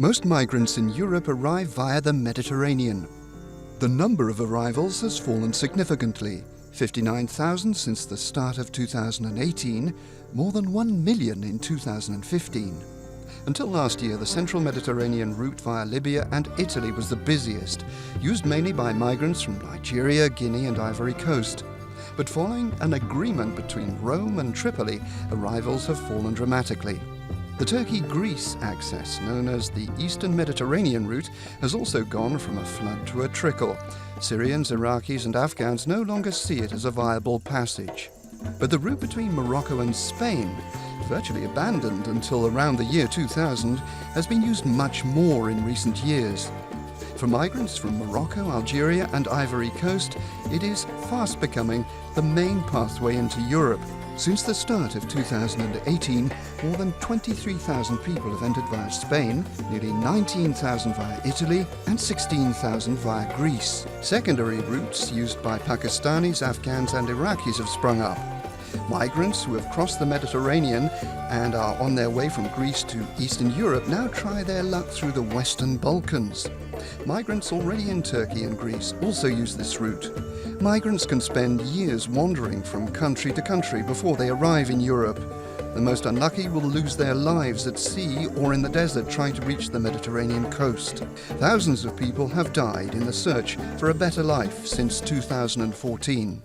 Most migrants in Europe arrive via the Mediterranean. The number of arrivals has fallen significantly, 59,000 since the start of 2018, more than 1 million in 2015. Until last year, the central Mediterranean route via Libya and Italy was the busiest, used mainly by migrants from Nigeria, Guinea and Ivory Coast. But following an agreement between Rome and Tripoli, arrivals have fallen dramatically. The Turkey-Greece access, known as the Eastern Mediterranean route, has also gone from a flood to a trickle. Syrians, Iraqis and Afghans no longer see it as a viable passage. But the route between Morocco and Spain, virtually abandoned until around the year 2000, has been used much more in recent years. For migrants from Morocco, Algeria and Ivory Coast, it is fast becoming the main pathway into Europe. Since the start of 2018, more than 23,000 people have entered via Spain, nearly 19,000 via Italy and 16,000 via Greece. Secondary routes used by Pakistanis, Afghans and Iraqis have sprung up. Migrants who have crossed the Mediterranean and are on their way from Greece to Eastern Europe now try their luck through the Western Balkans. Migrants already in Turkey and Greece also use this route. Migrants can spend years wandering from country to country before they arrive in Europe. The most unlucky will lose their lives at sea or in the desert trying to reach the Mediterranean coast. Thousands of people have died in the search for a better life since 2014.